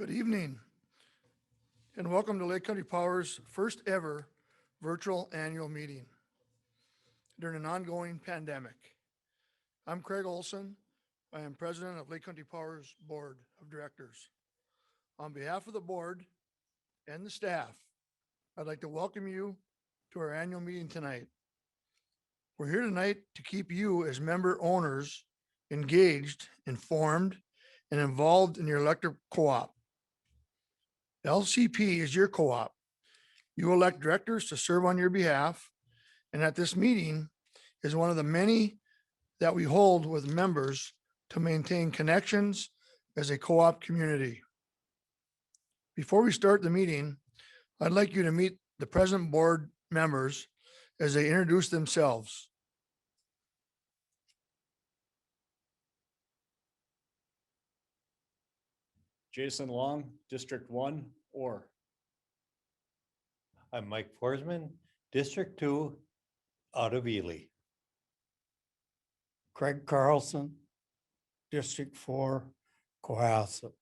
Good evening, and welcome to Lake Country Power's first ever virtual annual meeting during an ongoing pandemic. I'm Craig Olson. I am president of Lake Country Power's Board of Directors. On behalf of the board and the staff, I'd like to welcome you to our annual meeting tonight. We're here tonight to keep you as member owners engaged, informed, and involved in your electric co-op. LCP is your co-op. You elect directors to serve on your behalf, and at this meeting is one of the many that we hold with members to maintain connections as a co-op community. Before we start the meeting, I'd like you to meet the present board members as they introduce themselves. Jason Long, District 1, Orr. I'm Mike Forsman, District 2, out of Ely. Craig Carlson, District 4, Cohasset.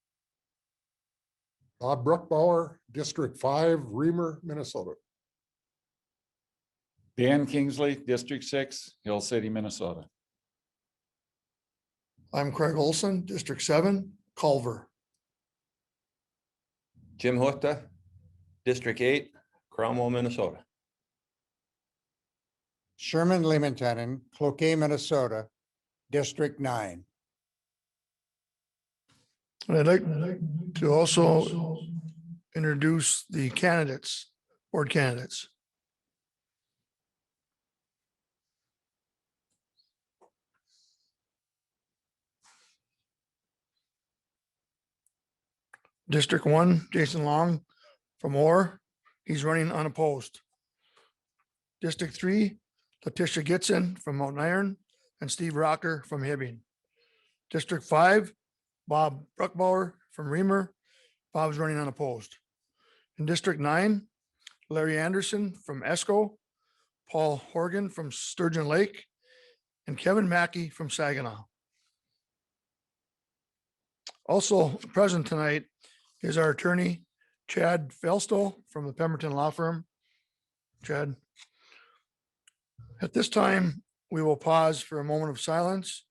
Bob Bruckbauer, District 5, Reamer, Minnesota. Dan Kingsley, District 6, Hill City, Minnesota. I'm Craig Olson, District 7, Culver. Jim Huchta, District 8, Cromwell, Minnesota. Sherman Lementanen, Cloquet, Minnesota, District 9. And I'd like to also introduce the candidates, board candidates. District 1, Jason Long from Orr. He's running unopposed. District 3, Letitia Gitson from Mountain Iron and Steve Rocker from Hibbing. District 5, Bob Bruckbauer from Reamer. Bob's running unopposed. In District 9, Larry Anderson from Esco, Paul Horgan from Sturgeon Lake, and Kevin Mackey from Saginaw. Also present tonight is our attorney, Chad Felstow from the Pemberton Law Firm. Chad. At this time, we will pause for a moment of silence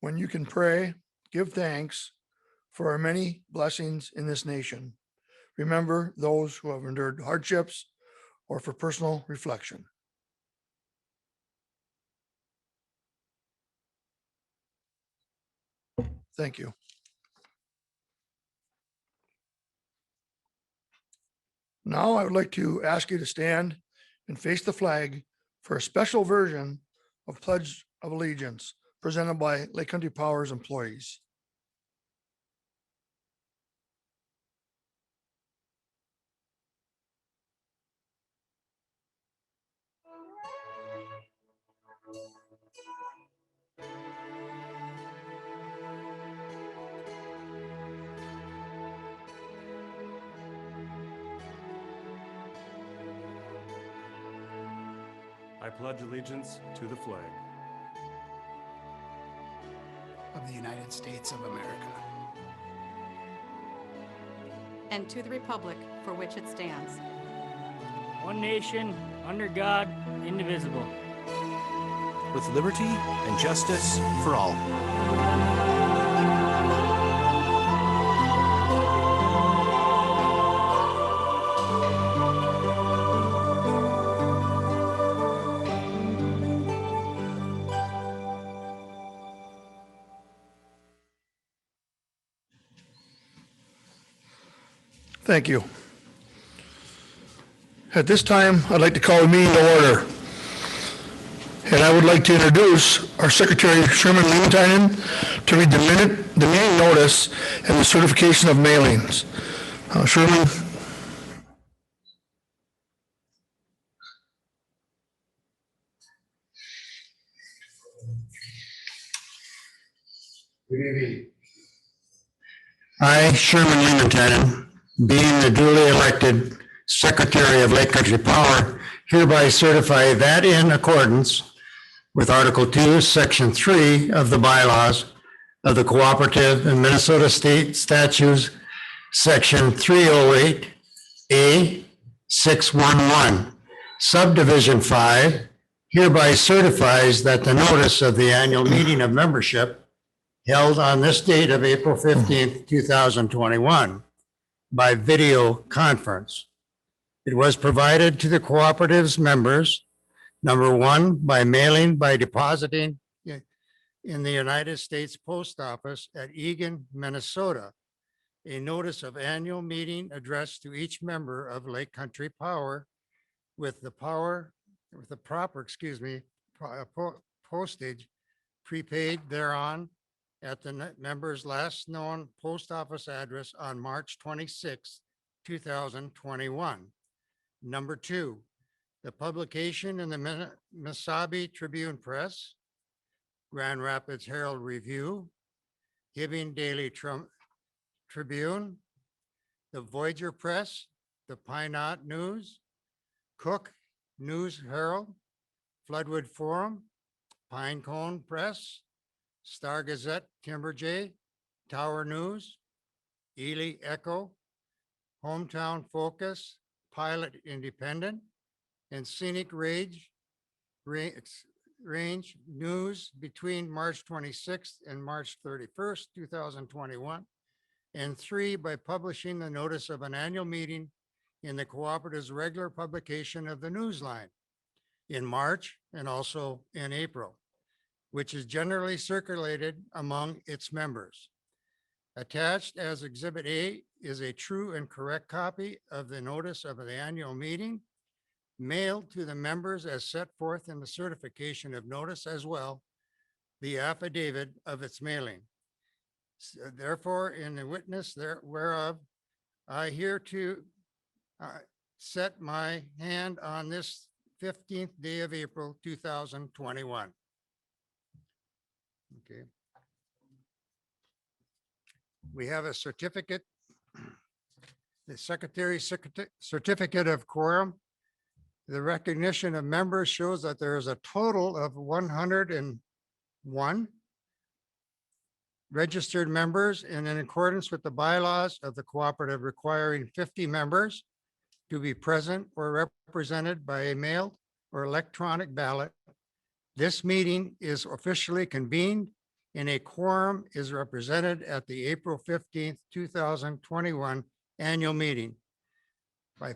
when you can pray, give thanks for our many blessings in this nation. Remember those who have endured hardships or for personal reflection. Thank you. Now I would like to ask you to stand and face the flag for a special version of Pledge of Allegiance presented by Lake Country Power's employees. I pledge allegiance to the flag of the United States of America and to the republic for which it stands, one nation, under God, indivisible, with liberty and justice for all. Thank you. At this time, I'd like to call the meeting to order. And I would like to introduce our Secretary, Sherman Lementanen, to read the meeting notice and the certification of mailings. Sherman. Good evening. I, Sherman Lementanen, being the duly elected Secretary of Lake Country Power, hereby certify that in accordance with Article 2, Section 3 of the bylaws of the Cooperative and Minnesota State Statutes Section 308A 611, Subdivision 5, hereby certifies that the notice of the annual meeting of membership held on this date of April 15th, 2021 by video conference. It was provided to the cooperative's members, number one, by mailing by depositing in the United States Post Office at Eagan, Minnesota, a notice of annual meeting addressed to each member of Lake Country Power with the proper, postage prepaid thereon at the member's last known post office address on March 26, 2021. Number two, the publication in the Mesabi Tribune Press, Grand Rapids Herald Review, Hibbing Daily Tribune, the Voyager Press, the Pine Knot News, Cook News Herald, Floodwood Forum, Pine Cone Press, Star Gazette, Timberjay, Tower News, Ely Echo, Hometown Focus, Pilot Independent, and Scenic Range News between March 26th and March 31st, 2021. And three, by publishing the notice of an annual meeting in the cooperative's regular publication of the Newsline in March and also in April, which is generally circulated among its members. Attached as Exhibit A is a true and correct copy of the notice of the annual meeting mailed to the members as set forth in the certification of notice, as well the affidavit of its mailing. Therefore, in the witness whereof, I hereto set my hand on this 15th day of April, 2021. Okay. We have a certificate, the Secretary's certificate of quorum. The recognition of members shows that there is a total of 101 registered members, and in accordance with the bylaws of the cooperative requiring 50 members to be present or represented by a mailed or electronic ballot, this meeting is officially convened and a quorum is represented at the April 15th, 2021 annual meeting. I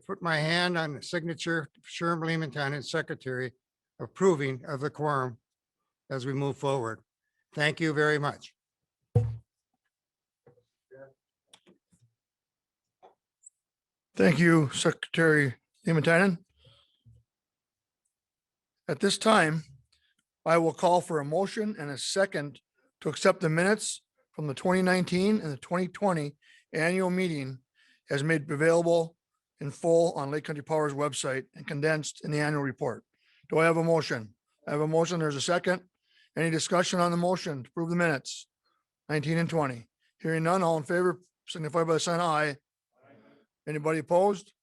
put my hand on the signature, Sherm Lehman, Secretary, approving of the quorum as we move forward. Thank you very much. Thank you, Secretary Lehman. At this time, I will call for a motion and a second to accept the minutes from the 2019 and the 2020 annual meeting as made available in full on Lake Country Power's website and condensed in the annual report. Do I have a motion? I have a motion. There's a second. Any discussion on the motion to approve the minutes? 19 and 20. Hearing none, all in favor, signify by the sign aye. Anybody opposed?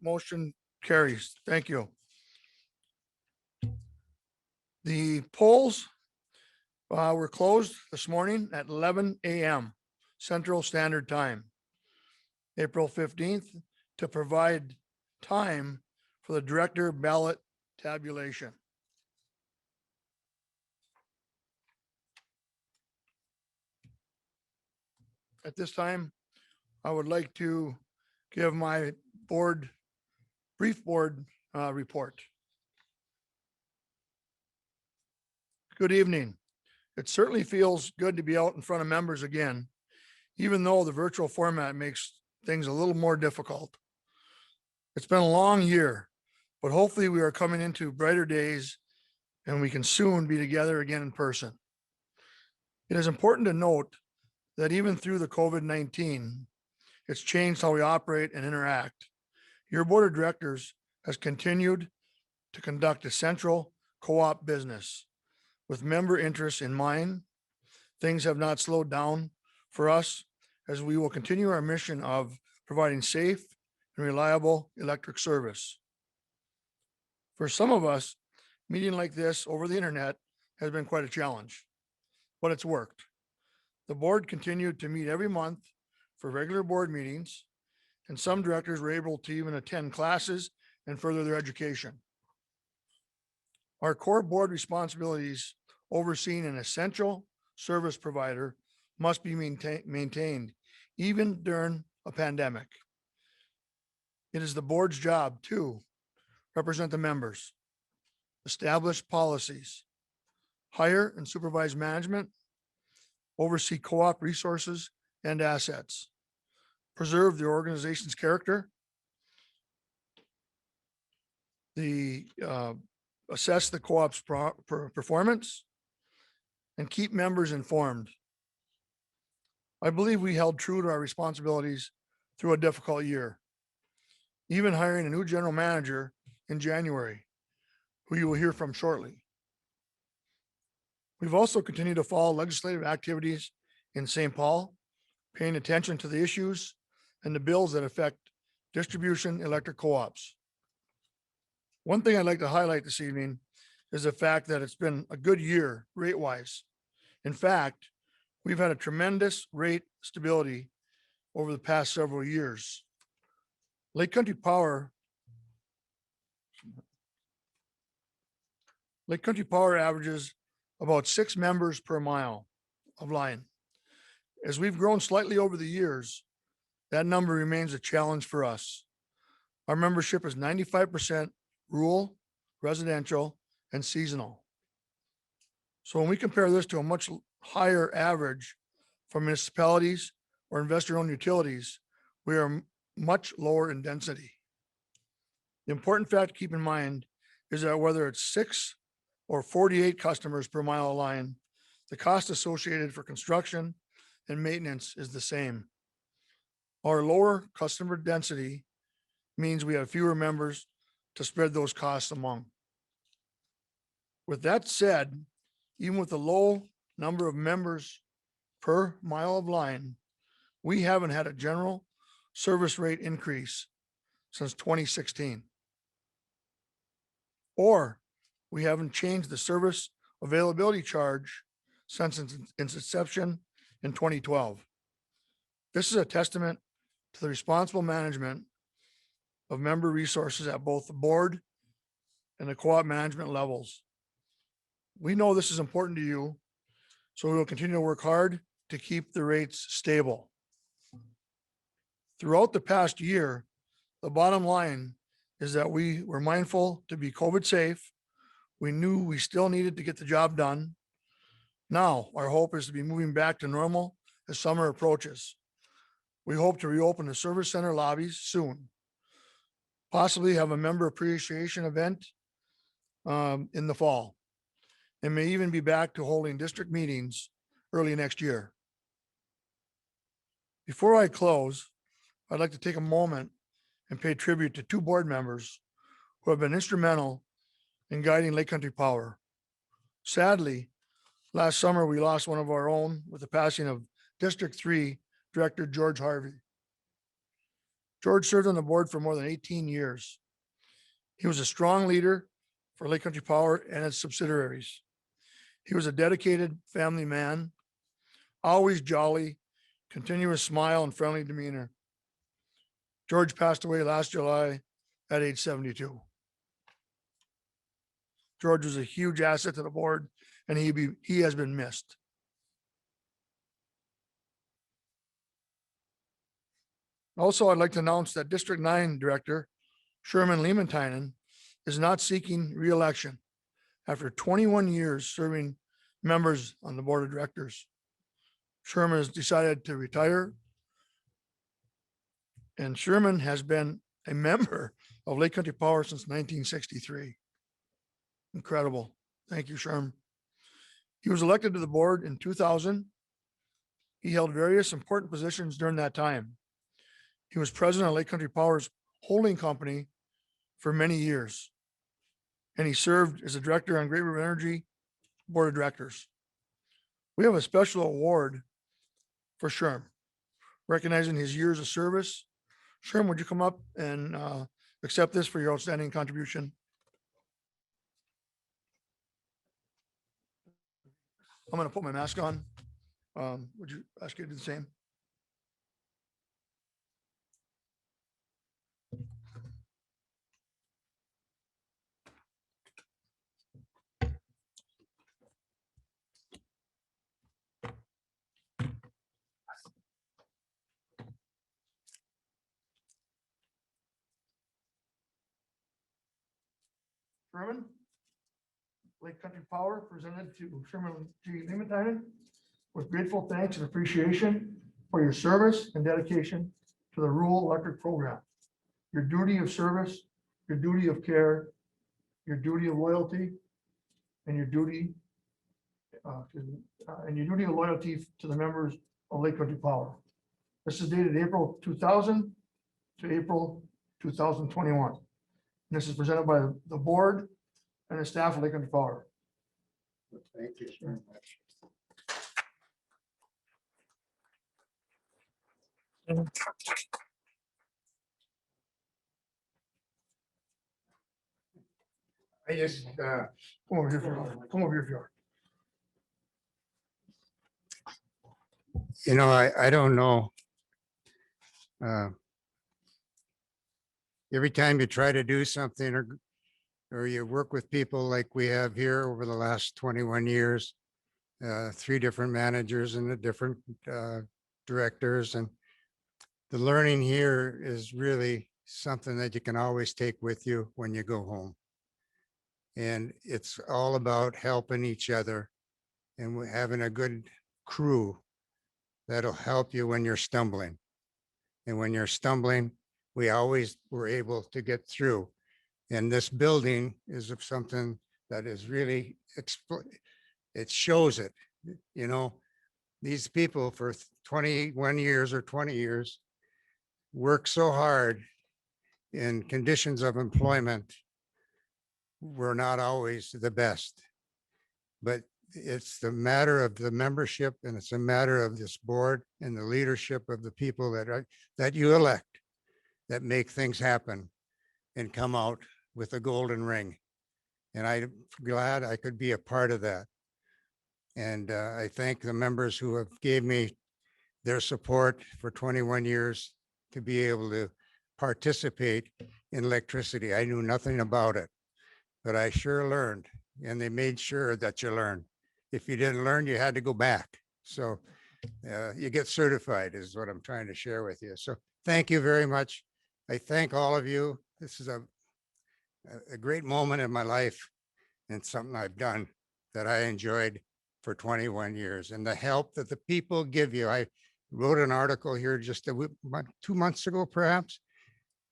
Motion carries. Thank you. The polls were closed this morning at 11 a.m. Central Standard Time, April 15th, to provide time for the director ballot tabulation. At this time, I would like to give my brief board report. Good evening. It certainly feels good to be out in front of members again, even though the virtual format makes things a little more difficult. It's been a long year, but hopefully we are coming into brighter days and we can soon be together again in person. It is important to note that even through the COVID-19, it's changed how we operate and interact. Your board of directors has continued to conduct essential co-op business with member interests in mind. Things have not slowed down for us as we will continue our mission of providing safe and reliable electric service. For some of us, meeting like this over the internet has been quite a challenge, but it's worked. The board continued to meet every month for regular board meetings, and some directors were able to even attend classes and further their education. Our core board responsibilities overseeing an essential service provider must be maintained even during a pandemic. It is the board's job to represent the members, establish policies, hire and supervise management, oversee co-op resources and assets, preserve the organization's character, assess the co-op's performance, and keep members informed. I believe we held true to our responsibilities through a difficult year, even hiring a new general manager in January, who you will hear from shortly. We've also continued to follow legislative activities in St. Paul, paying attention to the issues and the bills that affect distribution electric co-ops. One thing I'd like to highlight this evening is the fact that it's been a good year rate-wise. In fact, we've had a tremendous rate stability over the past several years. Lake Country Power averages about 6 members per mile of line. As we've grown slightly over the years, that number remains a challenge for us. Our membership is 95% rural, residential, and seasonal. So when we compare this to a much higher average for municipalities or investor-owned utilities, we are much lower in density. The important fact to keep in mind is that whether it's 6 or 48 customers per mile of line, the cost associated for construction and maintenance is the same. Our lower customer density means we have fewer members to spread those costs among. With that said, even with the low number of members per mile of line, we haven't had a general service rate increase since 2016. Or we haven't changed the service availability charge since its inception in 2012. This is a testament to the responsible management of member resources at both the board and the co-op management levels. We know this is important to you, so we will continue to work hard to keep the rates stable. Throughout the past year, the bottom line is that we were mindful to be COVID safe. We knew we still needed to get the job done. Now, our hope is to be moving back to normal as summer approaches. We hope to reopen the service center lobbies soon. Possibly have a member appreciation event in the fall, and may even be back to holding district meetings early next year. Before I close, I'd like to take a moment and pay tribute to 2 board members who have been instrumental in guiding Lake Country Power. Sadly, last summer, we lost one of our own with the passing of District 3 Director George Harvey. George served on the board for more than 18 years. He was a strong leader for Lake Country Power and its subsidiaries. He was a dedicated family man, always jolly, continuous smile and friendly demeanor. George passed away last July at age 72. George was a huge asset to the board, and he has been missed. Also, I'd like to announce that District 9 Director Sherman Leamentainen is not seeking re-election after 21 years serving members on the board of directors. Sherman has decided to retire, and Sherman has been a member of Lake Country Power since 1963. Incredible. Thank you, Sherman. He was elected to the board in 2000. He held various important positions during that time. He was president of Lake Country Power's holding company for many years, and he served as a director on Great River Energy Board of Directors. We have a special award for Sherm, recognizing his years of service. Sherm, would you come up and accept this for your outstanding contribution? I'm going to put my mask on. Would you ask you to do the same? Sherman. Lake Country Power presented to Sherman G. Lehman with grateful thanks and appreciation for your service and dedication to the rural electric program. Your duty of service, your duty of care, your duty of loyalty, and your duty of loyalty to the members of Lake Country Power. This is dated April 2000 to April 2021. This is presented by the board and the staff of Lake Country Power. Thank you very much. I just, Come over here, if you are. Come over here if you are. you know, I don't know. Every time you try to do something or you work with people like we have here over the last 21 years, 3 different managers and the different directors, and the learning here is really something that you can always take with you when you go home. And it's all about helping each other and having a good crew that'll help you when you're stumbling. And when you're stumbling, we always were able to get through. And this building is of something that is really, it shows it, you know, these people for 21 years or 20 years work so hard in conditions of employment were not always the best. But it's the matter of the membership, and it's a matter of this board and the leadership of the people that you elect that make things happen and come out with a golden ring. And I'm glad I could be a part of that. And I thank the members who have gave me their support for 21 years to be able to participate in electricity. I knew nothing about it, but I sure learned, and they made sure that you learn. If you didn't learn, you had to go back. So you get certified is what I'm trying to share with you. So thank you very much. I thank all of you. This is a great moment in my life and something I've done that I enjoyed for 21 years, and the help that the people give you. I wrote an article here just 2 months ago, perhaps.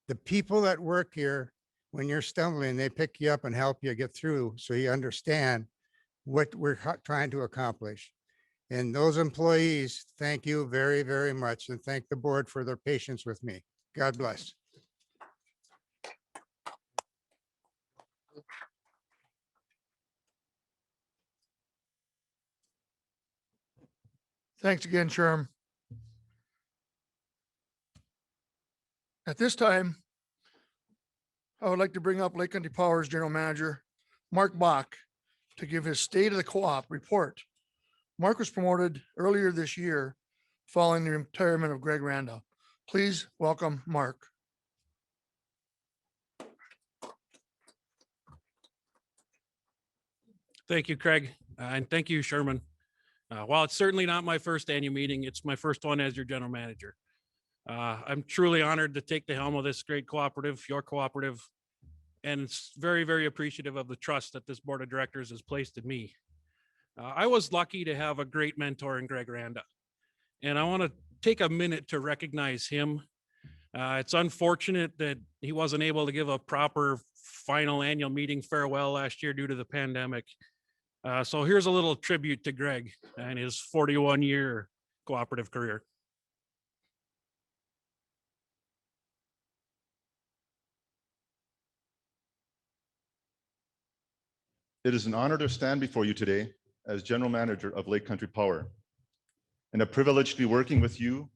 The people that work here, when you're stumbling, they pick you up and help you get through so you understand what we're trying to accomplish. And those employees, thank you very, very much, and thank the board for their patience with me. God bless. Thanks again, Sherm. At this time, I would like to bring up Lake Country Power's General Manager, Mark Bach, to give his State of the Co-op report. Mark was promoted earlier this year following the retirement of Greg Randa. Please welcome Mark. Thank you, Craig, and thank you, Sherman. While it's certainly not my first annual meeting, it's my first one as your general manager. I'm truly honored to take the helm of this great cooperative, your cooperative, and it's very, very appreciative of the trust that this board of directors has placed in me. I was lucky to have a great mentor in Greg Randa, and I want to take a minute to recognize him. It's unfortunate that he wasn't able to give a proper final annual meeting farewell last year due to the pandemic. So here's a little tribute to Greg and his 41-year cooperative career. It is an honor to stand before you today as General Manager of Lake Country Power, and a privilege to be working with you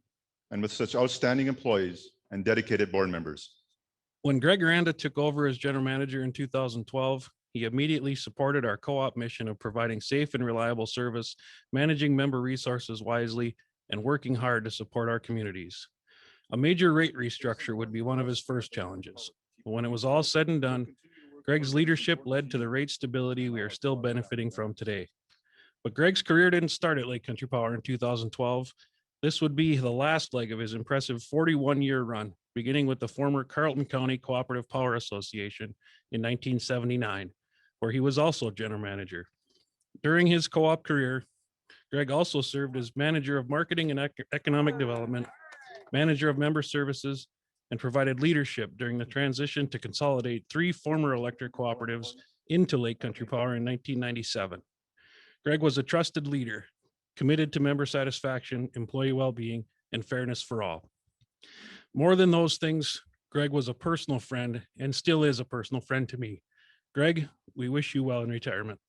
and with such outstanding employees and dedicated board members. When Greg Randa took over as general manager in 2012, he immediately supported our co-op mission of providing safe and reliable service, managing member resources wisely, and working hard to support our communities. A major rate restructure would be one of his first challenges. But when it was all said and done, Greg's leadership led to the rate stability we are still benefiting from today. But Greg's career didn't start at Lake Country Power in 2012. This would be the last leg of his impressive 41-year run, beginning with the former Carleton County Cooperative Power Association in 1979, where he was also general manager. During his co-op career, Greg also served as manager of marketing and economic development, manager of member services, and provided leadership during the transition to consolidate 3 former electric cooperatives into Lake Country Power in 1997. Greg was a trusted leader, committed to member satisfaction, employee well-being, and fairness for all. More than those things, Greg was a personal friend and still is a personal friend to me. Greg, we wish you well in retirement.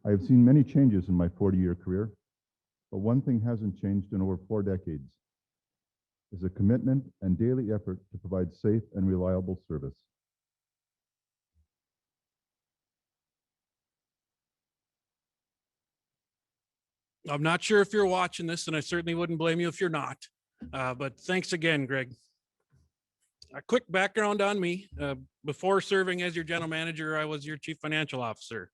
I have seen many changes in my 40-year career, but one thing hasn't changed in over 4 decades, is a commitment and daily effort to provide safe and reliable service. I'm not sure if you're watching this, and I certainly wouldn't blame you if you're not. But thanks again, Greg. A quick background on me. Before serving as your general manager, I was your chief financial officer.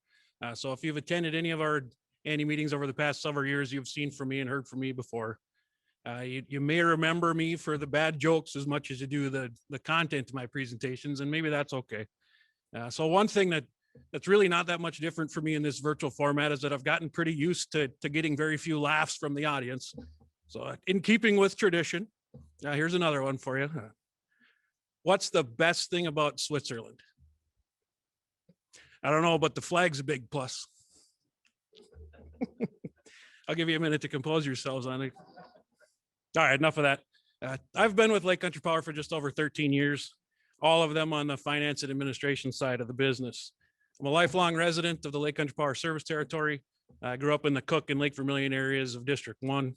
So if you've attended any of our annual meetings over the past several years, you've seen from me and heard from me before. You may remember me for the bad jokes as much as you do the content of my presentations, and maybe that's okay. So one thing that's really not that much different for me in this virtual format is that I've gotten pretty used to getting very few laughs from the audience. So in keeping with tradition, here's another one for you. What's the best thing about Switzerland? I don't know, but the flag's a big plus. I'll give you a minute to compose yourselves on it. All right, enough of that. I've been with Lake Country Power for just over 13 years, all of them on the finance and administration side of the business. I'm a lifelong resident of the Lake Country Power service territory. I grew up in the Cook and Lake Vermilion areas of District 1.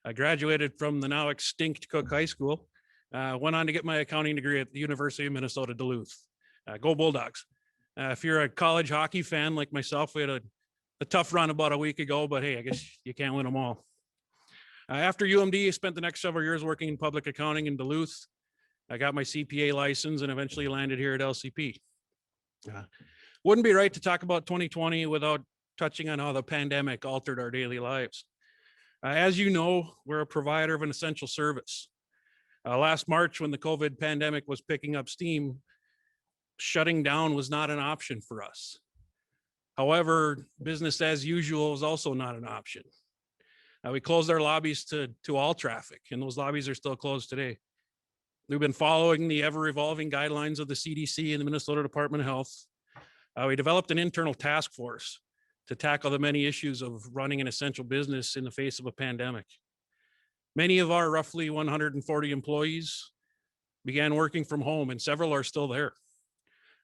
I graduated from the now extinct Cook High School, went on to get my accounting degree at the University of Minnesota Duluth. Go Bulldogs. If you're a college hockey fan like myself, we had a tough run about a week ago, but hey, I guess you can't win them all. After UMD, I spent the next several years working in public accounting in Duluth. I got my CPA license and eventually landed here at LCP. Wouldn't be right to talk about 2020 without touching on how the pandemic altered our daily lives. As you know, we're a provider of an essential service. Last March, when the COVID pandemic was picking up steam, shutting down was not an option for us. However, business as usual is also not an option. We closed our lobbies to all traffic, and those lobbies are still closed today. We've been following the ever-evolving guidelines of the CDC and the Minnesota Department of Health. We developed an internal task force to tackle the many issues of running an essential business in the face of a pandemic. Many of our roughly 140 employees began working from home, and several are still there.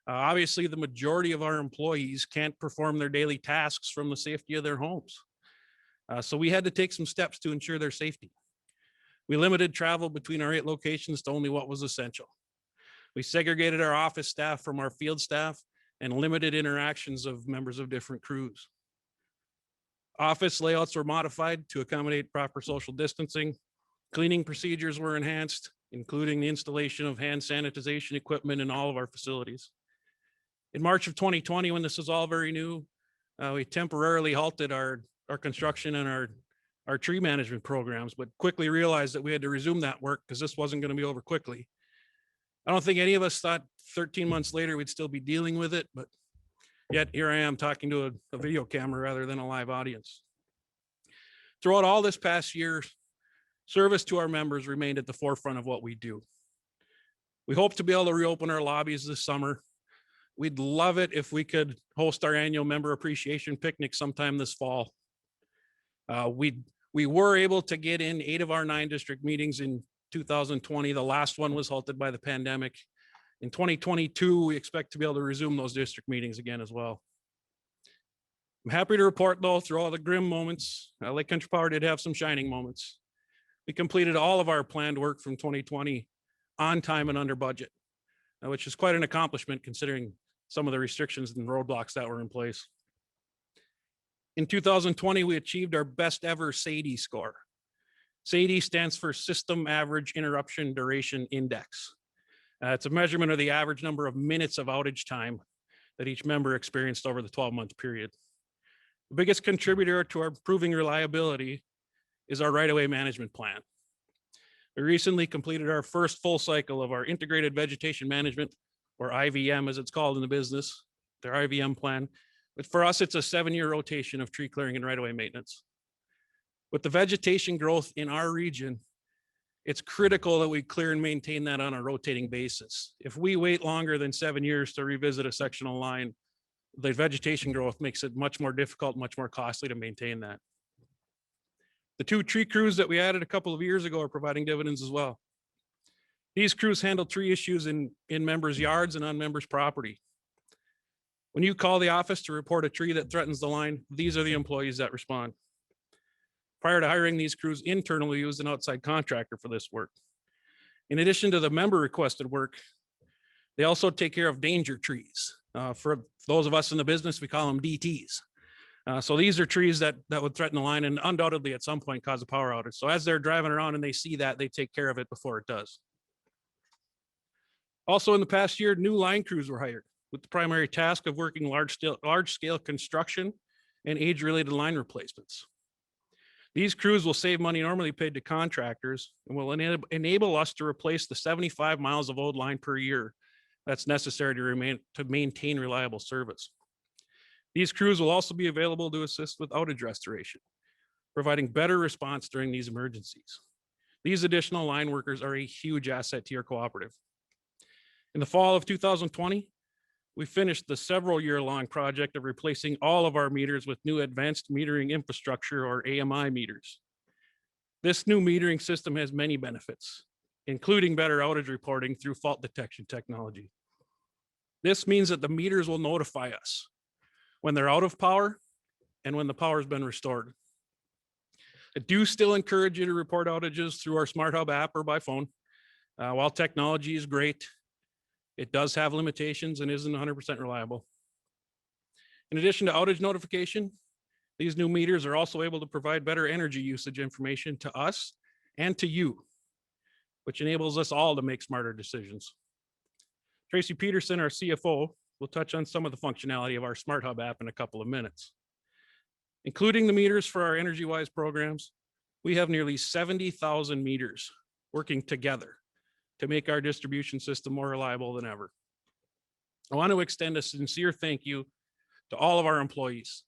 Obviously, the majority of our employees can't perform their daily tasks from the safety of their homes. So we had to take some steps to ensure their safety. We limited travel between our 8 locations to only what was essential. We segregated our office staff from our field staff and limited interactions of members of different crews. Office layouts were modified to accommodate proper social distancing. Cleaning procedures were enhanced, including the installation of hand sanitization equipment in all of our facilities. In March of 2020, when this was all very new, we temporarily halted our construction and our tree management programs, but quickly realized that we had to resume that work because this wasn't going to be over quickly. I don't think any of us thought 13 months later we'd still be dealing with it, but yet here I am talking to a video camera rather than a live audience. Throughout all this past year, service to our members remained at the forefront of what we do. We hope to be able to reopen our lobbies this summer. We'd love it if we could host our annual member appreciation picnic sometime this fall. We were able to get in 8 of our 9 district meetings in 2020. The last one was halted by the pandemic. In 2022, we expect to be able to resume those district meetings again as well. I'm happy to report though, through all the grim moments, Lake Country Power did have some shining moments. We completed all of our planned work from 2020 on time and under budget, which is quite an accomplishment considering some of the restrictions and roadblocks that were in place. In 2020, we achieved our best ever SAIDI score. SAIDI stands for System Average Interruption Duration Index. It's a measurement of the average number of minutes of outage time that each member experienced over the 12-month period. The biggest contributor to our improving reliability is our right-of-way management plan. We recently completed our first full cycle of our integrated vegetation management, or IVM as it's called in the business, their IVM plan, But for us, it's a 7-year rotation of tree clearing and right-of-way maintenance. With the vegetation growth in our region, it's critical that we clear and maintain that on a rotating basis. If we wait longer than 7 years to revisit a sectional line, the vegetation growth makes it much more difficult, much more costly to maintain that. The 2 tree crews that we added a couple of years ago are providing dividends as well. These crews handle tree issues in members' yards and on members' property. When you call the office to report a tree that threatens the line, these are the employees that respond. Prior to hiring these crews, internally used an outside contractor for this work. In addition to the member requested work, they also take care of danger trees. For those of us in the business, we call them DTs. So these are trees that would threaten the line and undoubtedly at some point cause a power outage. So as they're driving around and they see that, they take care of it before it does. Also in the past year, new line crews were hired with the primary task of working large scale construction and age-related line replacements. These crews will save money normally paid to contractors and will enable us to replace the 75 miles of old line per year that's necessary to maintain reliable service. These crews will also be available to assist with outage restoration, providing better response during these emergencies. These additional line workers are a huge asset to your cooperative. In the fall of 2020, we finished the several-year-long project of replacing all of our meters with new advanced metering infrastructure, or AMI meters. This new metering system has many benefits, including better outage reporting through fault detection technology. This means that the meters will notify us when they're out of power and when the power has been restored. I do still encourage you to report outages through our Smart Hub app or by phone. While technology is great, it does have limitations and isn't 100% reliable. In addition to outage notification, these new meters are also able to provide better energy usage information to us and to you, which enables us all to make smarter decisions. Tracy Peterson, our CFO, will touch on some of the functionality of our Smart Hub app in a couple of minutes. Including the meters for our EnergyWise programs, we have nearly 70,000 meters working together to make our distribution system more reliable than ever. I want to extend a sincere thank you to all of our employees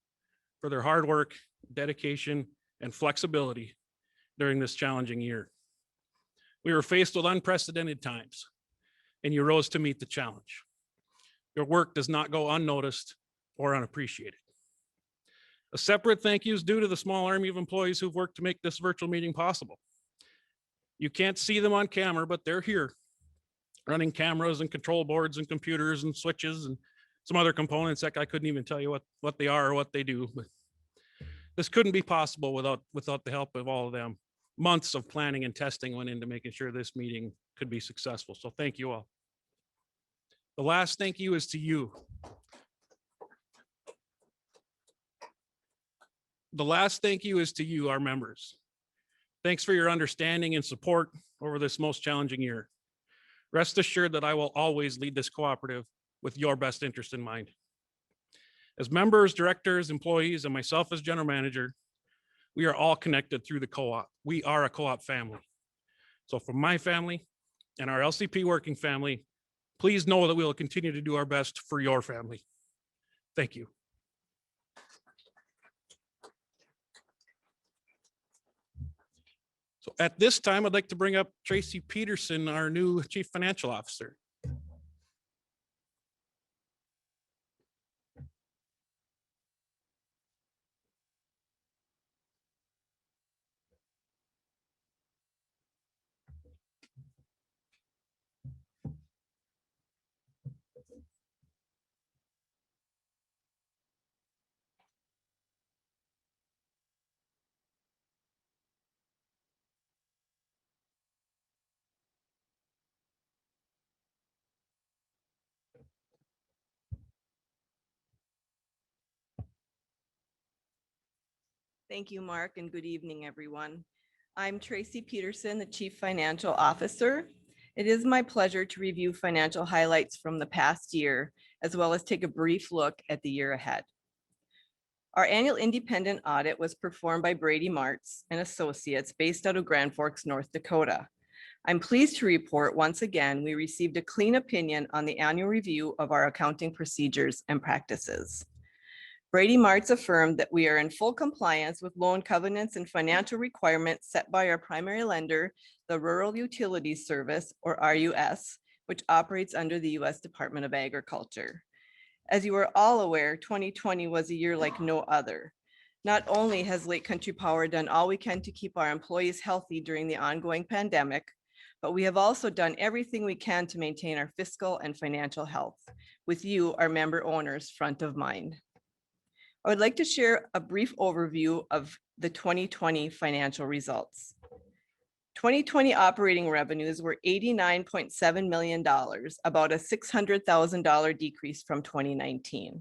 for their hard work, dedication, and flexibility during this challenging year. We were faced with unprecedented times, and you rose to meet the challenge. Your work does not go unnoticed or unappreciated. A separate thank you is due to the small army of employees who've worked to make this virtual meeting possible. You can't see them on camera, but they're here, running cameras and control boards and computers and switches and some other components that I couldn't even tell you what they are or what they do. But this couldn't be possible without the help of all of them. Months of planning and testing went into making sure this meeting could be successful. So thank you all. The last thank you is to you. The last thank you is to you, our members. Thanks for your understanding and support over this most challenging year. Rest assured that I will always lead this cooperative with your best interest in mind. As members, directors, employees, and myself as general manager, we are all connected through the co-op. We are a co-op family. So from my family and our LCP working family, please know that we will continue to do our best for your family. Thank you. So at this time, I'd like to bring up Tracy Peterson, our new Chief Financial Officer. Thank you, Mark, and good evening, everyone. I'm Tracy Peterson, the Chief Financial Officer. It is my pleasure to review financial highlights from the past year, as well as take a brief look at the year ahead. Our annual independent audit was performed by Brady Martz and Associates based out of Grand Forks, North Dakota. I'm pleased to report once again, we received a clean opinion on the annual review of our accounting procedures and practices. Brady Martz affirmed that we are in full compliance with loan covenants and financial requirements set by our primary lender, the Rural Utilities Service, or RUS, which operates under the U.S. Department of Agriculture. As you are all aware, 2020 was a year like no other. Not only has Lake Country Power done all we can to keep our employees healthy during the ongoing pandemic, but we have also done everything we can to maintain our fiscal and financial health, with you, our member owners, front of mind. I would like to share a brief overview of the 2020 financial results. 2020 operating revenues were $89.7 million, about a $600,000 decrease from 2019.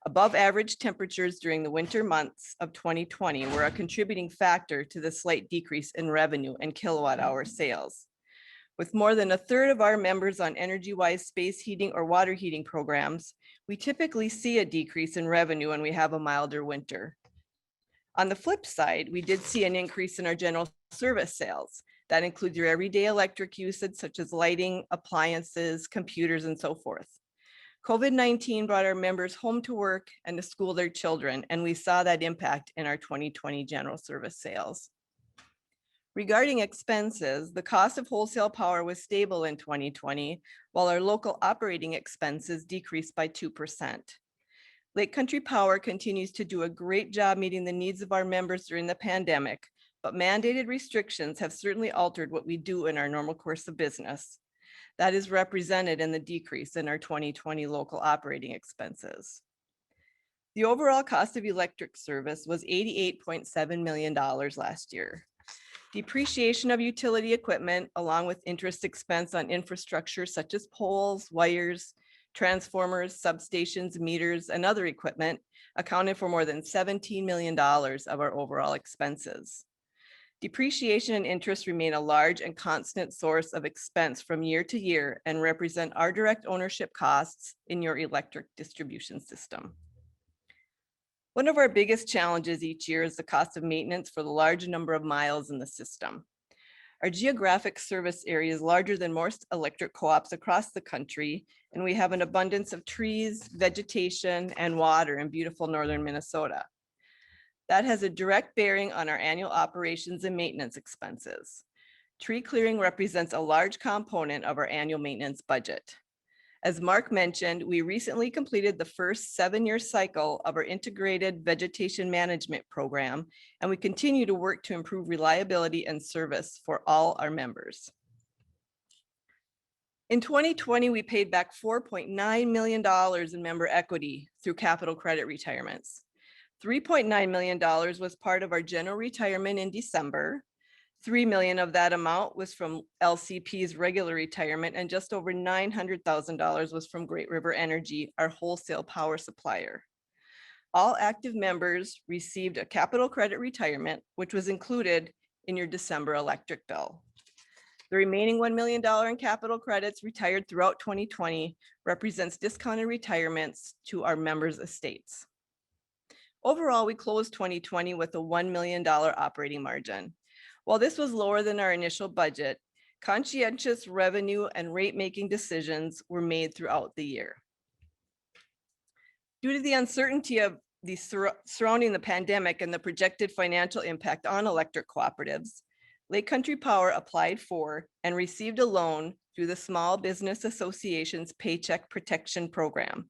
Above average temperatures during the winter months of 2020 were a contributing factor to the slight decrease in revenue and kilowatt hour sales. With more than a third of our members on energy-wise space heating or water heating programs, we typically see a decrease in revenue when we have a milder winter. On the flip side, we did see an increase in our general service sales. That includes your everyday electric usage, such as lighting, appliances, computers, and so forth. COVID-19 brought our members home to work and to school their children, and we saw that impact in our 2020 general service sales. Regarding expenses, the cost of wholesale power was stable in 2020, while our local operating expenses decreased by 2%. Lake Country Power continues to do a great job meeting the needs of our members during the pandemic, but mandated restrictions have certainly altered what we do in our normal course of business. That is represented in the decrease in our 2020 local operating expenses. The overall cost of electric service was $88.7 million last year. Depreciation of utility equipment, along with interest expense on infrastructure such as poles, wires, transformers, substations, meters, and other equipment, accounted for more than $17 million of our overall expenses. Depreciation and interest remain a large and constant source of expense from year to year and represent our direct ownership costs in your electric distribution system. One of our biggest challenges each year is the cost of maintenance for the large number of miles in the system. Our geographic service area is larger than most electric co-ops across the country, and we have an abundance of trees, vegetation, and water in beautiful northern Minnesota. That has a direct bearing on our annual operations and maintenance expenses. Tree clearing represents a large component of our annual maintenance budget. As Mark mentioned, we recently completed the first 7-year cycle of our integrated vegetation management program, and we continue to work to improve reliability and service for all our members. In 2020, we paid back $4.9 million in member equity through capital credit retirements. $3.9 million was part of our general retirement in December. $3 million of that amount was from LCP's regular retirement, and just over $900,000 was from Great River Energy, our wholesale power supplier. All active members received a capital credit retirement, which was included in your December electric bill. The remaining $1 million in capital credits retired throughout 2020 represents discounted retirements to our members' estates. Overall, we closed 2020 with a $1 million operating margin. While this was lower than our initial budget, conscientious revenue and rate-making decisions were made throughout the year. Due to the uncertainty of surrounding the pandemic and the projected financial impact on electric cooperatives, Lake Country Power applied for and received a loan through the Small Business Association's Paycheck Protection Program.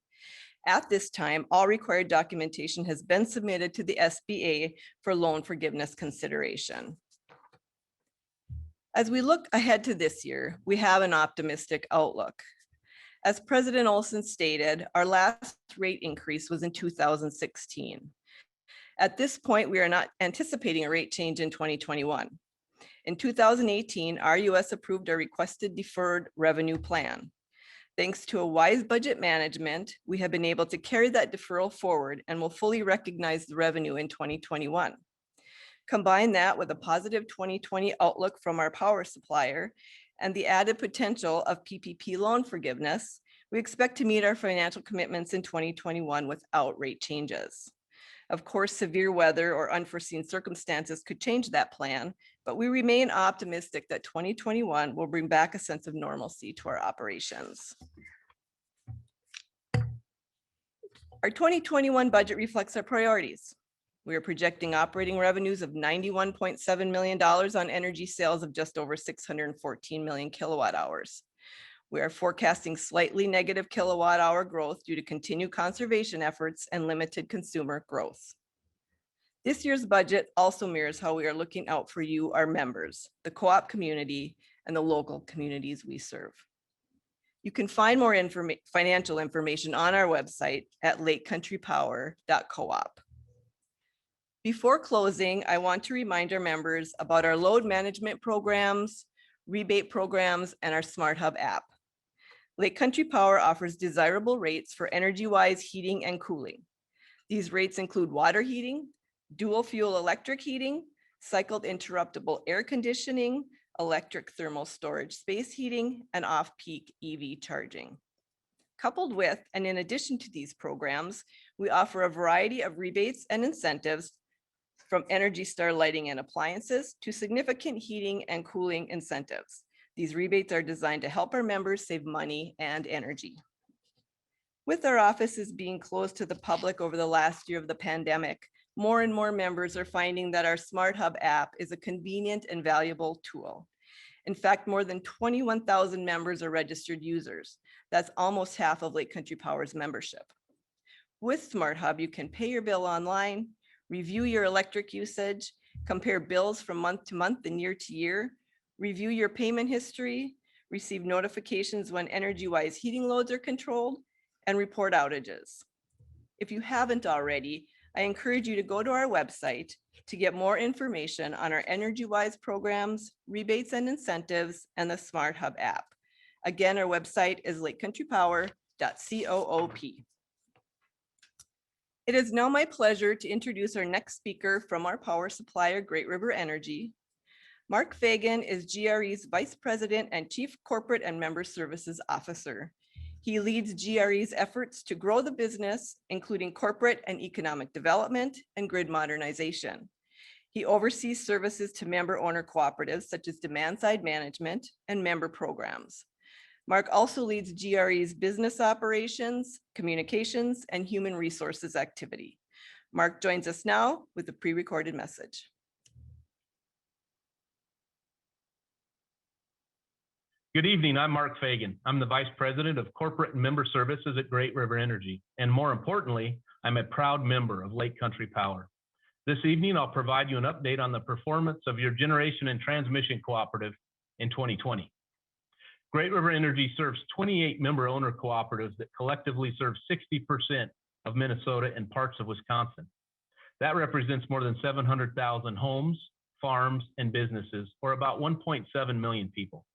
At this time, all required documentation has been submitted to the SBA for loan forgiveness consideration. As we look ahead to this year, we have an optimistic outlook. As President Olson stated, our last rate increase was in 2016. At this point, we are not anticipating a rate change in 2021. In 2018, RUS approved a requested deferred revenue plan. Thanks to a wise budget management, we have been able to carry that deferral forward and will fully recognize the revenue in 2021. Combine that with a positive 2020 outlook from our power supplier and the added potential of PPP loan forgiveness, we expect to meet our financial commitments in 2021 without rate changes. Of course, severe weather or unforeseen circumstances could change that plan, but we remain optimistic that 2021 will bring back a sense of normalcy to our operations. Our 2021 budget reflects our priorities. We are projecting operating revenues of $91.7 million on energy sales of just over 614 million kilowatt hours. We are forecasting slightly negative kilowatt hour growth due to continued conservation efforts and limited consumer growth. This year's budget also mirrors how we are looking out for you, our members, the co-op community, and the local communities we serve. You can find more financial information on our website at lakecountrypower.coop. Before closing, I want to remind our members about our load management programs, rebate programs, and our Smart Hub app. Lake Country Power offers desirable rates for energy-wise heating and cooling. These rates include water heating, dual fuel electric heating, cycled interruptible air conditioning, electric thermal storage space heating, and off-peak EV charging. Coupled with, and in addition to these programs, we offer a variety of rebates and incentives from Energy Star lighting and appliances to significant heating and cooling incentives. These rebates are designed to help our members save money and energy. With our offices being closed to the public over the last year of the pandemic, more and more members are finding that our Smart Hub app is a convenient and valuable tool. In fact, more than 21,000 members are registered users. That's almost half of Lake Country Power's membership. With Smart Hub, you can pay your bill online, review your electric usage, compare bills from month to month and year to year, review your payment history, receive notifications when energy-wise heating loads are controlled, and report outages. If you haven't already, I encourage you to go to our website to get more information on our energy-wise programs, rebates and incentives, and the Smart Hub app. Again, our website is lakecountrypower.coop. It is now my pleasure to introduce our next speaker from our power supplier, Great River Energy. Mark Fagan is GRE's Vice President and Chief Corporate and Member Services Officer. He leads GRE's efforts to grow the business, including corporate and economic development and grid modernization. He oversees services to member owner cooperatives such as demand side management and member programs. Mark also leads GRE's business operations, communications, and human resources activity. Mark joins us now with a pre-recorded message. Good evening, I'm Mark Fagan. I'm the Vice President of Corporate and Member Services at Great River Energy. And more importantly, I'm a proud member of Lake Country Power. This evening, I'll provide you an update on the performance of your generation and transmission cooperative in 2020. Great River Energy serves 28 member owner cooperatives that collectively serve 60% of Minnesota and parts of Wisconsin. That represents more than 700,000 homes, farms, and businesses, or about 1.7 million people.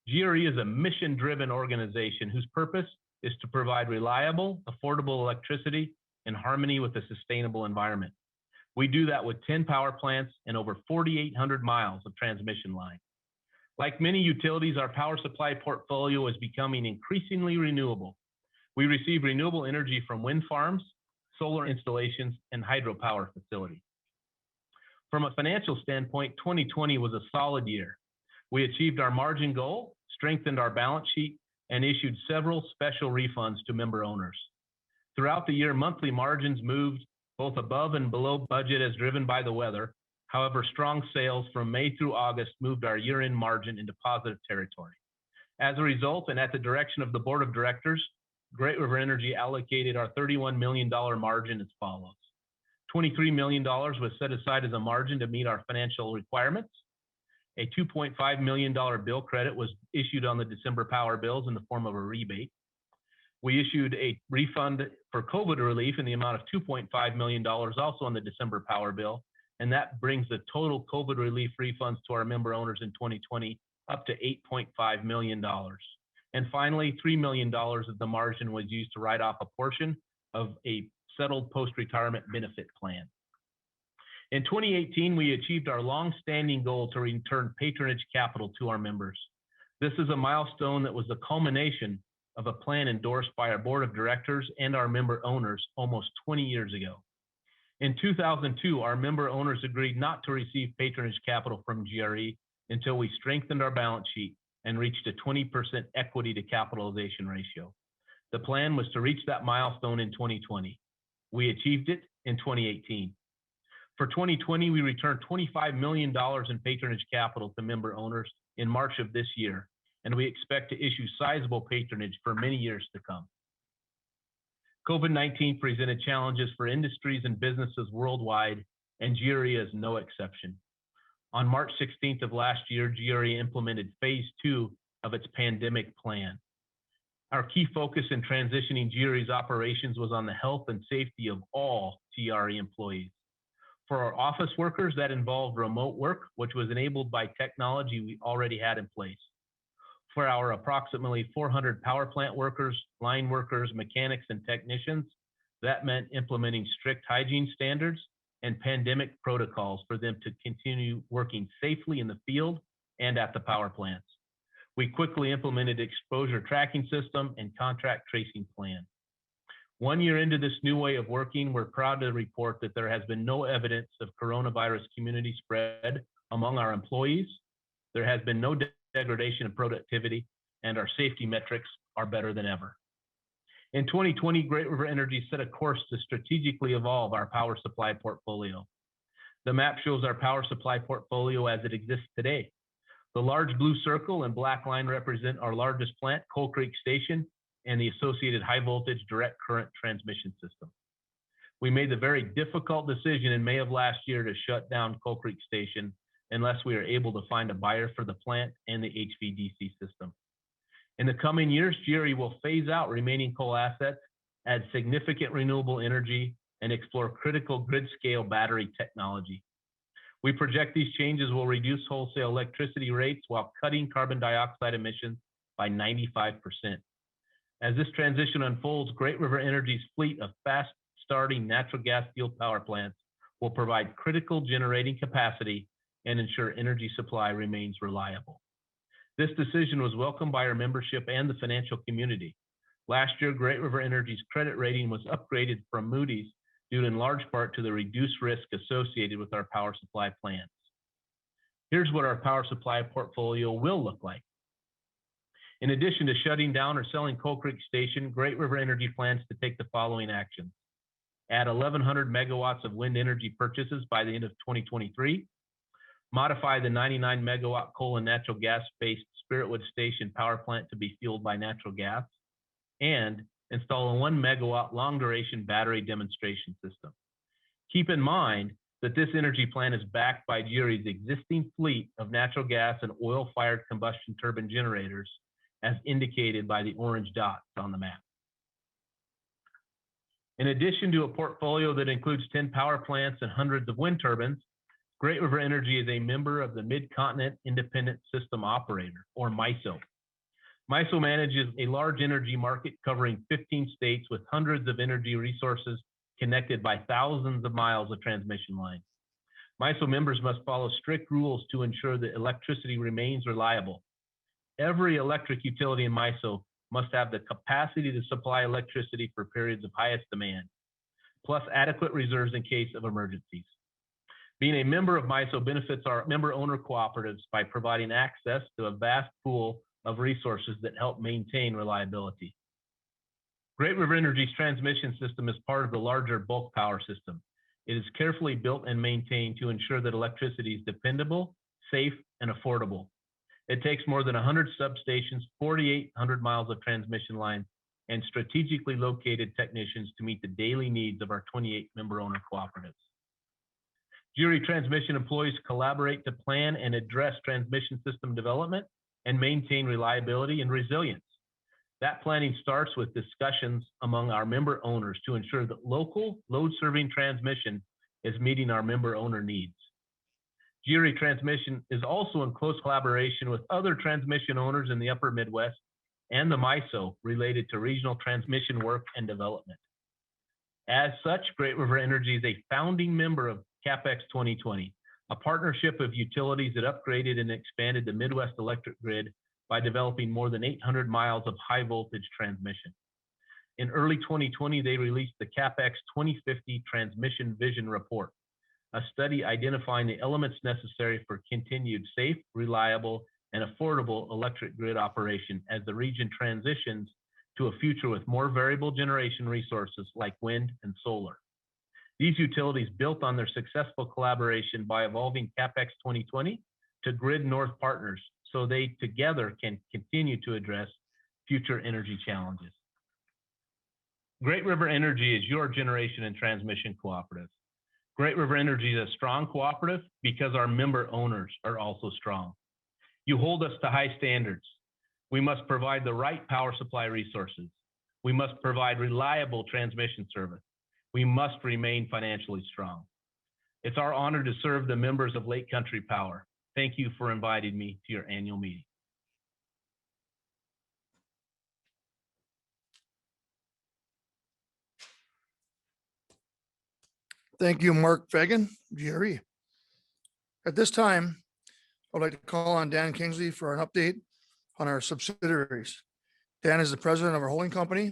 GRE is a mission-driven organization whose purpose is to provide reliable, affordable electricity in harmony with a sustainable environment. We do that with 10 power plants and over 4,800 miles of transmission line. Like many utilities, our power supply portfolio is becoming increasingly renewable. We receive renewable energy from wind farms, solar installations, and hydropower facilities. From a financial standpoint, 2020 was a solid year. We achieved our margin goal, strengthened our balance sheet, and issued several special refunds to member owners. Throughout the year, monthly margins moved both above and below budget as driven by the weather. However, strong sales from May through August moved our year-end margin into positive territory. As a result, and at the direction of the Board of Directors, Great River Energy allocated our $31 million margin as follows. $23 million was set aside as a margin to meet our financial requirements. A $2.5 million bill credit was issued on the December power bills in the form of a rebate. We issued a refund for COVID relief in the amount of $2.5 million also on the December power bill, and that brings the total COVID relief refunds to our member owners in 2020 up to $8.5 million. And finally, $3 million of the margin was used to write off a portion of a settled post-retirement benefit plan. In 2018, we achieved our long-standing goal to return patronage capital to our members. This is a milestone that was the culmination of a plan endorsed by our Board of Directors and our member owners almost 20 years ago. In 2002, our member owners agreed not to receive patronage capital from GRE until we strengthened our balance sheet and reached a 20% equity to capitalization ratio. The plan was to reach that milestone in 2020. We achieved it in 2018. For 2020, we returned $25 million in patronage capital to member owners in March of this year, and we expect to issue sizable patronage for many years to come. COVID-19 presented challenges for industries and businesses worldwide, and GRE is no exception. On March 16th of last year, GRE implemented phase 2 of its pandemic plan. Our key focus in transitioning GRE's operations was on the health and safety of all GRE employees. For our office workers, that involved remote work, which was enabled by technology we already had in place. For our approximately 400 power plant workers, line workers, mechanics, and technicians, that meant implementing strict hygiene standards and pandemic protocols for them to continue working safely in the field and at the power plants. We quickly implemented exposure tracking system and contract tracing plan. 1 year into this new way of working, we're proud to report that there has been no evidence of coronavirus community spread among our employees. There has been no degradation of productivity, and our safety metrics are better than ever. In 2020, Great River Energy set a course to strategically evolve our power supply portfolio. The map shows our power supply portfolio as it exists today. The large blue circle and black line represent our largest plant, Coal Creek Station, and the associated high voltage direct current transmission system. We made the very difficult decision in May of last year to shut down Coal Creek Station unless we are able to find a buyer for the plant and the HVDC system. In the coming years, GRE will phase out remaining coal assets, add significant renewable energy, and explore critical grid scale battery technology. We project these changes will reduce wholesale electricity rates while cutting carbon dioxide emissions by 95%. As this transition unfolds, Great River Energy's fleet of fast starting natural gas fueled power plants will provide critical generating capacity and ensure energy supply remains reliable. This decision was welcomed by our membership and the financial community. Last year, Great River Energy's credit rating was upgraded from Moody's due in large part to the reduced risk associated with our power supply plans. Here's what our power supply portfolio will look like. In addition to shutting down or selling Coal Creek Station, Great River Energy plans to take the following actions. Add 1,100 megawatts of wind energy purchases by the end of 2023. Modify the 99 megawatt coal and natural gas-based Spiritwood Station power plant to be fueled by natural gas. And install a 1 megawatt long-duration battery demonstration system. Keep in mind that this energy plan is backed by GRE's existing fleet of natural gas and oil-fired combustion turbine generators, as indicated by the orange dots on the map. In addition to a portfolio that includes 10 power plants and hundreds of wind turbines, Great River Energy is a member of the Mid-Continent Independent System Operator, or MISO. MISO manages a large energy market covering 15 states with hundreds of energy resources connected by thousands of miles of transmission lines. MISO members must follow strict rules to ensure that electricity remains reliable. Every electric utility in MISO must have the capacity to supply electricity for periods of highest demand, plus adequate reserves in case of emergencies. Being a member of MISO benefits our member owner cooperatives by providing access to a vast pool of resources that help maintain reliability. Great River Energy's transmission system is part of the larger bulk power system. It is carefully built and maintained to ensure that electricity is dependable, safe, and affordable. It takes more than 100 substations, 4,800 miles of transmission lines, and strategically located technicians to meet the daily needs of our 28 member owner cooperatives. GRE transmission employees collaborate to plan and address transmission system development and maintain reliability and resilience. That planning starts with discussions among our member owners to ensure that local load-serving transmission is meeting our member owner needs. GRE transmission is also in close collaboration with other transmission owners in the upper Midwest and the MISO related to regional transmission work and development. As such, Great River Energy is a founding member of CapEx 2020, a partnership of utilities that upgraded and expanded the Midwest electric grid by developing more than 800 miles of high voltage transmission. In early 2020, they released the CapEx 2050 Transmission Vision Report, a study identifying the elements necessary for continued safe, reliable, and affordable electric grid operation as the region transitions to a future with more variable generation resources like wind and solar. These utilities built on their successful collaboration by evolving CapEx 2020 to Grid North partners so they together can continue to address future energy challenges. Great River Energy is your generation and transmission cooperative. Great River Energy is a strong cooperative because our member owners are also strong. You hold us to high standards. We must provide the right power supply resources. We must provide reliable transmission service. We must remain financially strong. It's our honor to serve the members of Lake Country Power. Thank you for inviting me to your annual meeting. Thank you, Mark Fagan, GRE. At this time, I'd like to call on Dan Kingsley for an update on our subsidiaries. Dan is the president of our holding company,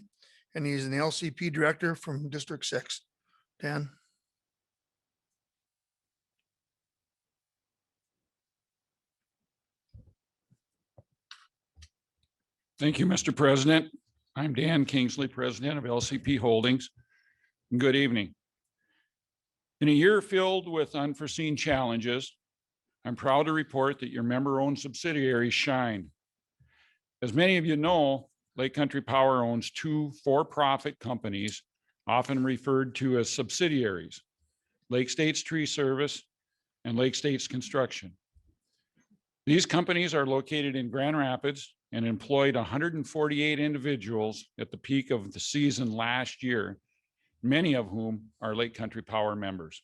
and he's an LCP director from District 6. Dan? Thank you, Mr. President. I'm Dan Kingsley, president of LCP Holdings. Good evening. In a year filled with unforeseen challenges, I'm proud to report that your member-owned subsidiaries shine. As many of you know, Lake Country Power owns two for-profit companies, often referred to as subsidiaries, Lake States Tree Service and Lake States Construction. These companies are located in Grand Rapids and employed 148 individuals at the peak of the season last year, many of whom are Lake Country Power members.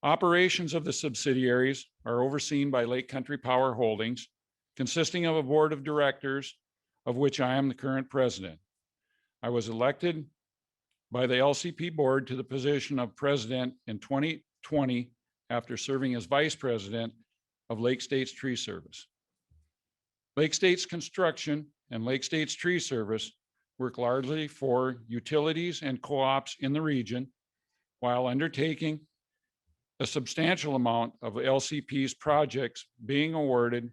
Operations of the subsidiaries are overseen by Lake Country Power Holdings, consisting of a board of directors, of which I am the current president. I was elected by the LCP board to the position of president in 2020 after serving as vice president of Lake States Tree Service. Lake States Construction and Lake States Tree Service work largely for utilities and co-ops in the region while undertaking a substantial amount of LCP's projects being awarded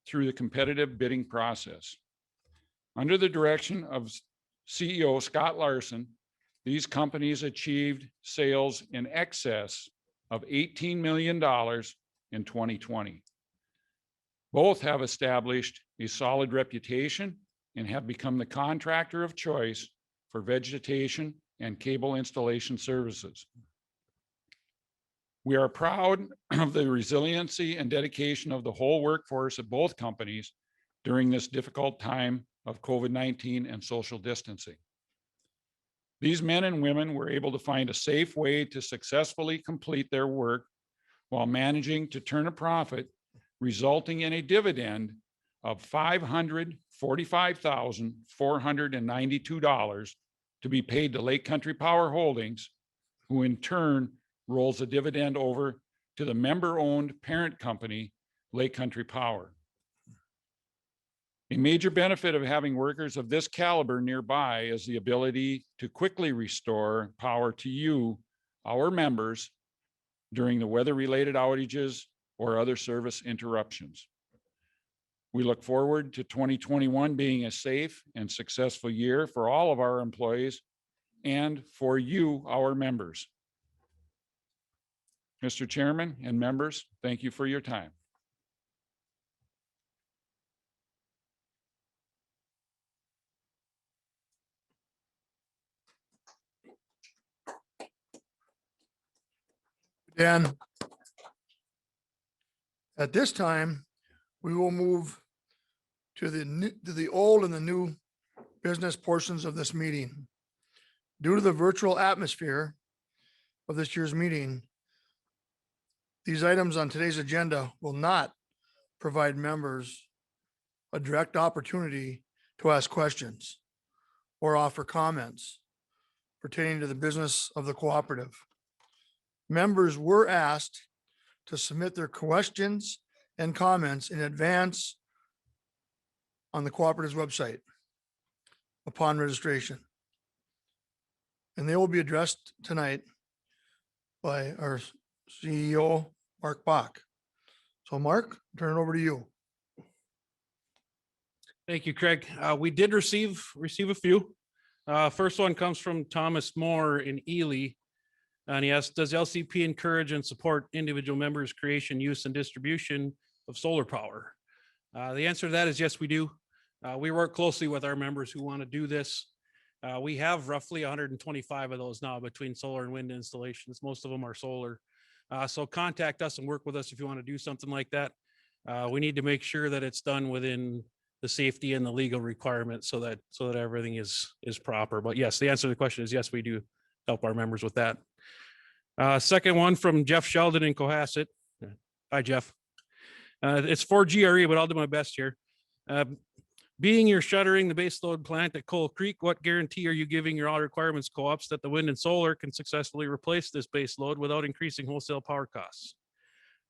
through the competitive bidding process. Under the direction of CEO Scott Larson, these companies achieved sales in excess of $18 million in 2020. Both have established a solid reputation and have become the contractor of choice for vegetation and cable installation services. We are proud of the resiliency and dedication of the whole workforce of both companies during this difficult time of COVID-19 and social distancing. These men and women were able to find a safe way to successfully complete their work while managing to turn a profit, resulting in a dividend of $545,492 to be paid to Lake Country Power Holdings, who in turn rolls a dividend over to the member-owned parent company, Lake Country Power. A major benefit of having workers of this caliber nearby is the ability to quickly restore power to you, our members, during the weather-related outages or other service interruptions. We look forward to 2021 being a safe and successful year for all of our employees and for you, our members. Mr. Chairman and members, thank you for your time. Dan, at this time, we will move to the old and the new business portions of this meeting. Due to the virtual atmosphere of this year's meeting, these items on today's agenda will not provide members a direct opportunity to ask questions or offer comments pertaining to the business of the cooperative. Members were asked to submit their questions and comments in advance on the cooperative's website upon registration. And they will be addressed tonight by our CEO, Mark Bach. So Mark, turn it over to you. Thank you, Craig. We did receive a few. First one comes from Thomas Moore in Ely. And he asks, does LCP encourage and support individual members' creation, use, and distribution of solar power? The answer to that is yes, we do. We work closely with our members who want to do this. We have roughly 125 of those now between solar and wind installations. Most of them are solar. So contact us and work with us if you want to do something like that. We need to make sure that it's done within the safety and the legal requirements so that everything is proper. But yes, the answer to the question is yes, we do help our members with that. Second one from Jeff Sheldon in Cohasset. Hi, Jeff. It's for GRE, but I'll do my best here. Being you're shuttering the baseload plant at Coal Creek, what guarantee are you giving your all requirements co-ops that the wind and solar can successfully replace this baseload without increasing wholesale power costs?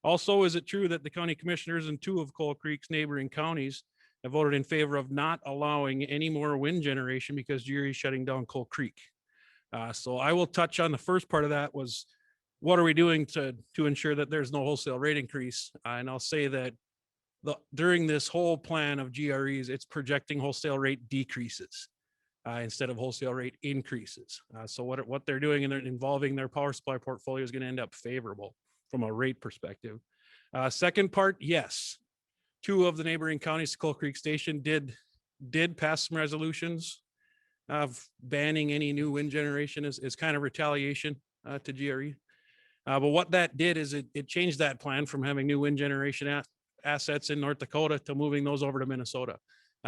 Also, is it true that the county commissioners in 2 of Coal Creek's neighboring counties have voted in favor of not allowing any more wind generation because GRE is shutting down Coal Creek? So I will touch on the first part of that was, what are we doing to ensure that there's no wholesale rate increase? And I'll say that during this whole plan of GREs, it's projecting wholesale rate decreases instead of wholesale rate increases. So what they're doing and they're involving their power supply portfolio is going to end up favorable from a rate perspective. Second part, yes. 2 of the neighboring counties to Coal Creek Station did pass some resolutions of banning any new wind generation as kind of retaliation to GRE. But what that did is it changed that plan from having new wind generation assets in North Dakota to moving those over to Minnesota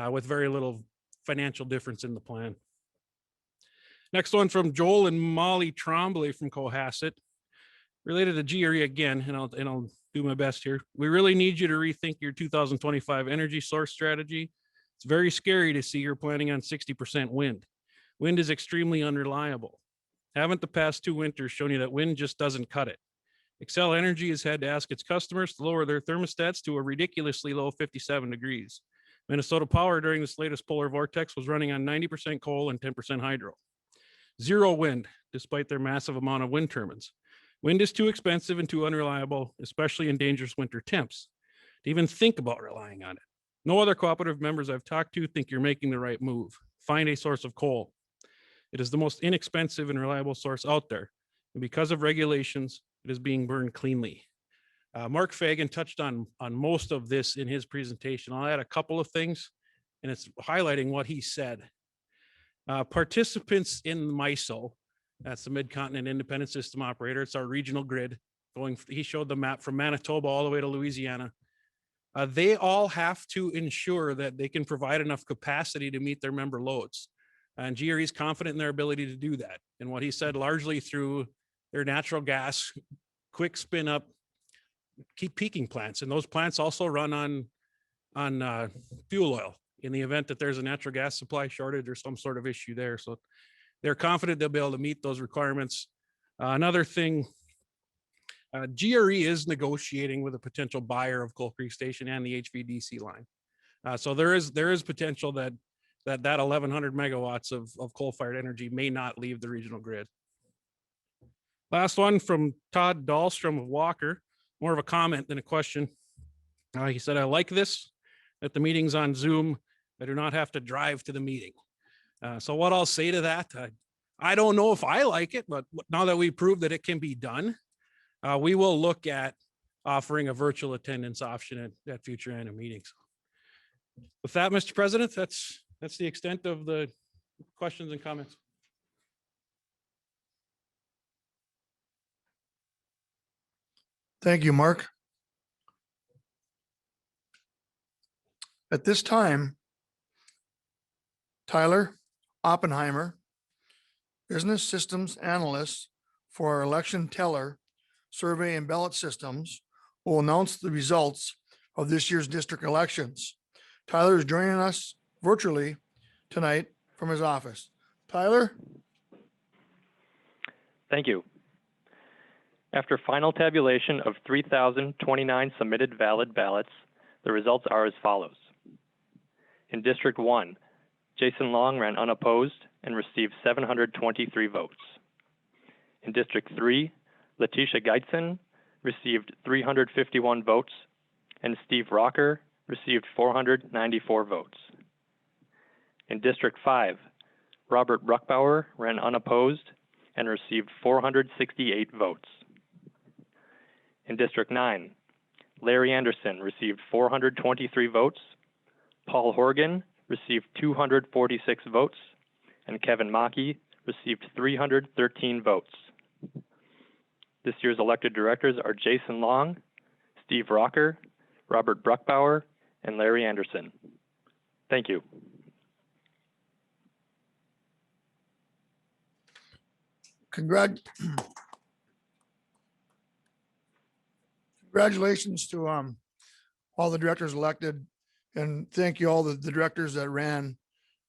with very little financial difference in the plan. Next one from Joel and Molly Trombley from Cohasset, related to GRE again, and I'll do my best here. We really need you to rethink your 2025 energy source strategy. It's very scary to see you're planning on 60% wind. Wind is extremely unreliable. Haven't the past 2 winters shown you that wind just doesn't cut it? Xcel Energy has had to ask its customers to lower their thermostats to a ridiculously low 57 degrees. Minnesota Power during this latest polar vortex was running on 90% coal and 10% hydro. 0 wind, despite their massive amount of wind turbines. Wind is too expensive and too unreliable, especially in dangerous winter temps, to even think about relying on it. No other cooperative members I've talked to think you're making the right move. Find a source of coal. It is the most inexpensive and reliable source out there. And because of regulations, it is being burned cleanly. Mark Fagan touched on most of this in his presentation. I'll add a couple of things, and it's highlighting what he said. Participants in MISO, that's the Mid-Continent Independent System Operator. It's our regional grid. He showed the map from Manitoba all the way to Louisiana. They all have to ensure that they can provide enough capacity to meet their member loads. And GRE is confident in their ability to do that. And what he said, largely through their natural gas, quick spin up, keep peaking plants. And those plants also run on fuel oil in the event that there's a natural gas supply shortage or some sort of issue there. So they're confident they'll be able to meet those requirements. Another thing, GRE is negotiating with a potential buyer of Coal Creek Station and the HVDC line. So there is potential that 1,100 megawatts of coal-fired energy may not leave the regional grid. Last one from Todd Dahlstrom of Walker, more of a comment than a question. He said, I like this, that the meeting's on Zoom. I do not have to drive to the meeting. So what I'll say to that, I don't know if I like it, but now that we proved that it can be done, we will look at offering a virtual attendance option at future annual meetings. With that, Mr. President, that's the extent of the questions and comments. Thank you, Mark. At this time, Tyler Oppenheimer, Business Systems Analyst for our election teller, survey and ballot systems, will announce the results of this year's district elections. Tyler is joining us virtually tonight from his office. Tyler? Thank you. After final tabulation of 3,029 submitted valid ballots, the results are as follows. In District 1, Jason Long ran unopposed and received 723 votes. In District 3, Letitia Geitzen received 351 votes, and Steve Rocker received 494 votes. In District 5, Robert Bruckbauer ran unopposed and received 468 votes. In District 9, Larry Anderson received 423 votes, Paul Horgan received 246 votes, and Kevin Mackey received 313 votes. This year's elected directors are Jason Long, Steve Rocker, Robert Bruckbauer, and Larry Anderson. Thank you. Congratulations to all the directors elected, and thank you all the directors that ran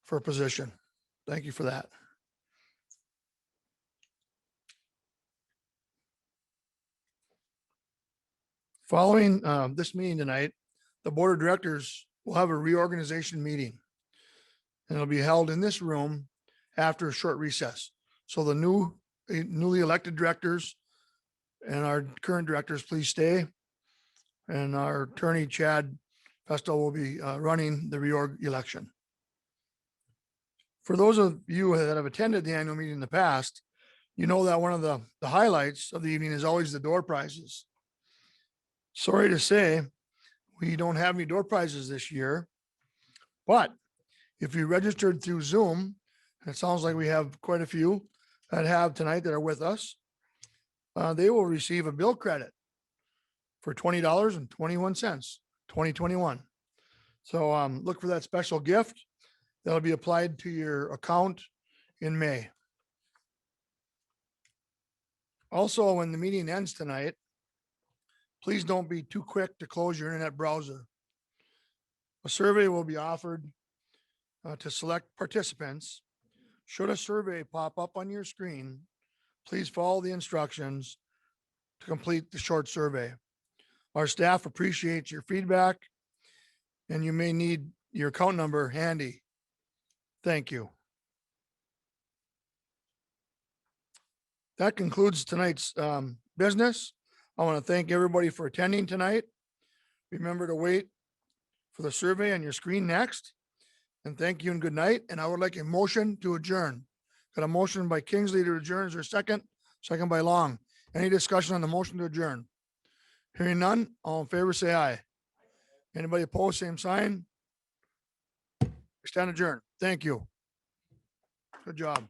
for a position. Thank you for that. Following this meeting tonight, the Board of Directors will have a reorganization meeting. And it'll be held in this room after a short recess. So the newly elected directors and our current directors, please stay. And our attorney, Chad Festo, will be running the reorg election. For those of you that have attended the annual meeting in the past, you know that one of the highlights of the evening is always the door prizes. Sorry to say, we don't have any door prizes this year, but if you registered through Zoom, and it sounds like we have quite a few that have tonight that are with us, they will receive a bill credit for $20.21, 2021. So look for that special gift that'll be applied to your account in May. Also, when the meeting ends tonight, please don't be too quick to close your internet browser. A survey will be offered to select participants. Should a survey pop up on your screen, please follow the instructions to complete the short survey. Our staff appreciates your feedback, and you may need your account number handy. Thank you. That concludes tonight's business. I want to thank everybody for attending tonight. Remember to wait for the survey on your screen next. And thank you and good night. And I would like a motion to adjourn. Got a motion by Kingsley to adjourn. Is there a second? Second by Long. Any discussion on the motion to adjourn? Hearing none, all in favor, say aye. Anybody opposed, same sign. Stand adjourned. Thank you. Good job.